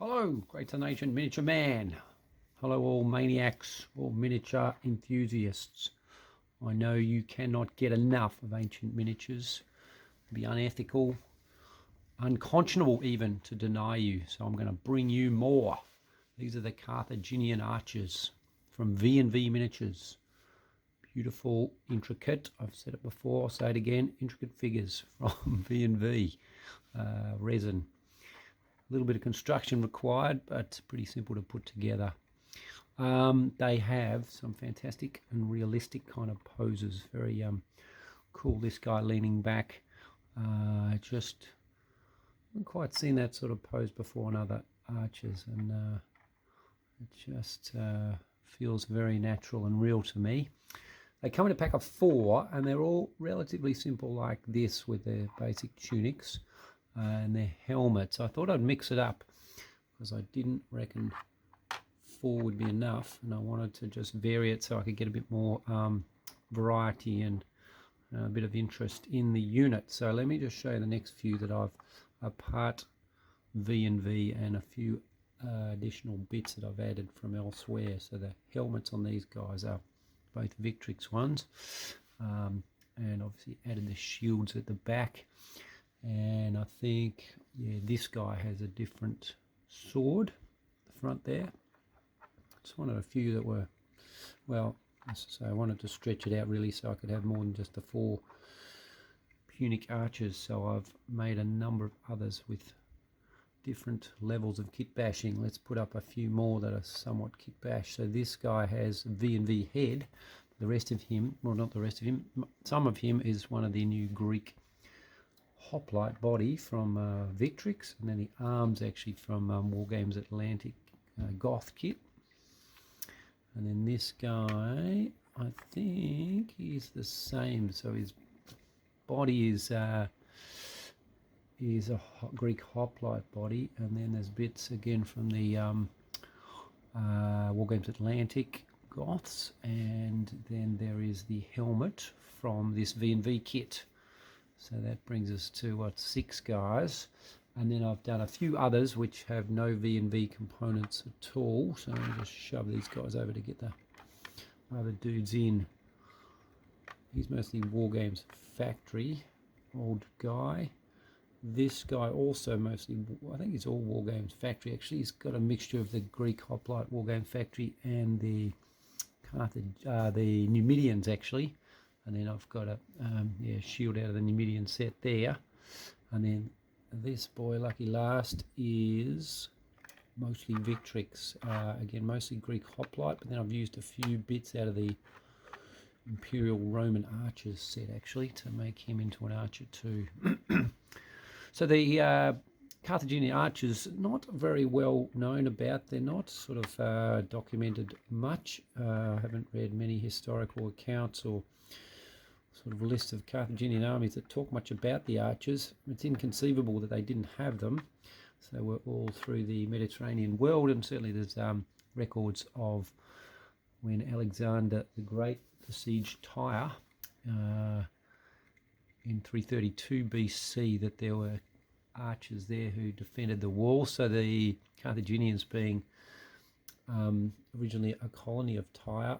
Hello, Greater Nation Miniature Man. Hello, all maniacs, all miniature enthusiasts. I know you cannot get enough of ancient miniatures. It'd be unethical, unconscionable even to deny you. So I'm going to bring you more. These are the Carthaginian archers from V&V Miniatures. Beautiful, intricate, I've said it before, I'll say it again, intricate figures from V&V resin. A little bit of construction required, but pretty simple to put together. They have some fantastic and realistic kind of poses. Very cool. This guy leaning back. Just haven't quite seen that sort of pose before on other archers, and it just feels very natural and real to me. They come in a pack of 4, and they're all relatively simple like this with their basic tunics and their helmets. I thought I'd mix it up because I didn't reckon 4 would be enough, and I wanted to just vary it so I could get a bit more variety and a bit of interest in the unit. So let me just show you the next few that I've apart V&V and a few additional bits that I've added from elsewhere. So the helmets on these guys are both Victrix ones, and obviously added the shields at the back. And I think, yeah, this guy has a different sword at the front there. It's one of a few that were, well, so I wanted to stretch it out really so I could have more than just the 4 Punic archers. So I've made a number of others with different levels of kit bashing. Let's put up a few more that are somewhat kit bash. So this guy has V&V head. The rest of him, well, not the rest of him, some of him is one of the new Greek hoplite body from Victrix, and then the arms actually from Wargames Atlantic Goth kit. And then this guy, I think he's the same. So his body is a Greek hoplite body, and then there's bits again from the Wargames Atlantic Goths, and then there is the helmet from this V&V kit. So that brings us to, what, 6 guys. And then I've done a few others which have no V&V components at all. So I'll just shove these guys over to get the other dudes in. He's mostly Wargames Factory, old guy. This guy also mostly, I think it's all Wargames Factory actually. He's got a mixture of the Greek hoplite Wargames Factory and the Carthage, the Numidians actually. And then I've got a shield out of the Numidian set there. And then this boy, Lucky Last, is mostly Victrix. Again, mostly Greek hoplite, but then I've used a few bits out of the Imperial Roman Archers set actually to make him into an archer too. So the Carthaginian archers, not very well known about. They're not sort of documented much. I haven't read many historical accounts or sort of list of Carthaginian armies that talk much about the archers. It's inconceivable that they didn't have them. So they were all through the Mediterranean world, and certainly there's records of when Alexander the Great besieged Tyre in 332 BC, that there were archers there who defended the wall. So the Carthaginians, being originally a colony of Tyre,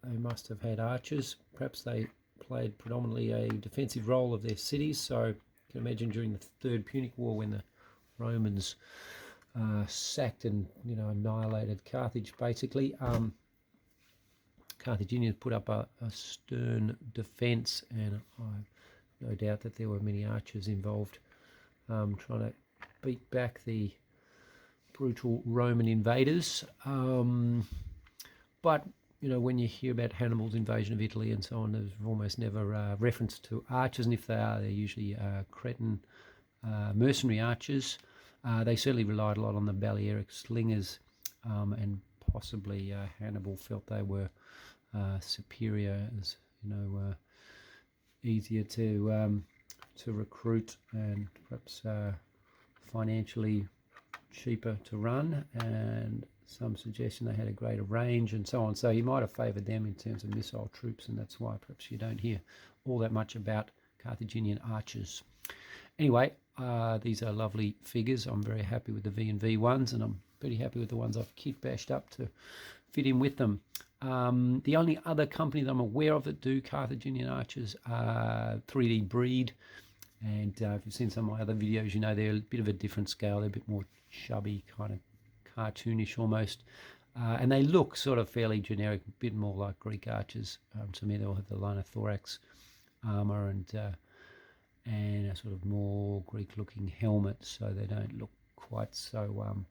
they must have had archers. Perhaps they played predominantly a defensive role of their cities. So you can imagine during the Third Punic War, when the Romans sacked and annihilated Carthage basically, Carthaginians put up a stern defence, and I've no doubt that there were many archers involved trying to beat back the brutal Roman invaders. But when you hear about Hannibal's invasion of Italy and so on, there's almost never reference to archers, and if they are, they're usually Cretan mercenary archers. They certainly relied a lot on the Balearic slingers, and possibly Hannibal felt they were superior, as easier to recruit and perhaps financially cheaper to run, and some suggestion they had a greater range and so on. So he might have favoured them in terms of missile troops, and that's why perhaps you don't hear all that much about Carthaginian archers. Anyway, These are lovely figures. I'm very happy with the V&V ones, and I'm pretty happy with the ones I've kit bashed up to fit in with them. The only other company that I'm aware of that do Carthaginian archers are 3D Breed, and if you've seen some of my other videos, you know they're a bit of a different scale. They're a bit more chubby, kind of cartoonish almost, and they look sort of fairly generic, a bit more like Greek archers. To me, they'll have the linothorax armor and a sort of more Greek-looking helmet, so they don't look quite so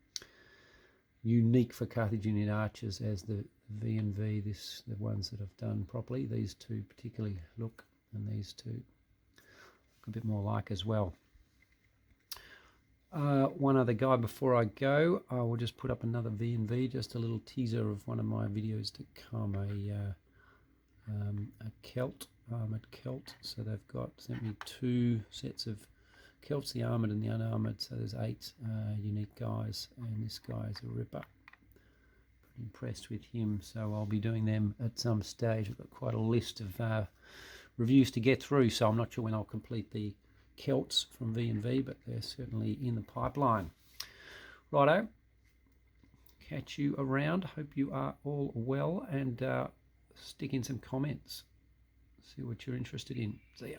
unique for Carthaginian archers as the V&V, the ones that I've done properly. These two particularly look, and these two look a bit more like as well. One other guy before I go, I will just put up another V&V, just a little teaser of one of my videos to come, a Celt, armoured Celt. So they've sent me 2 sets of Celts, the armoured and the unarmoured, so there's 8 unique guys, and this guy is a ripper. Pretty impressed with him, so I'll be doing them at some stage. I've got quite a list of reviews to get through, so I'm not sure when I'll complete the Celts from V&V, but they're certainly in the pipeline. Righto, catch you around. Hope you are all well, and stick in some comments. See what you're interested in. See ya.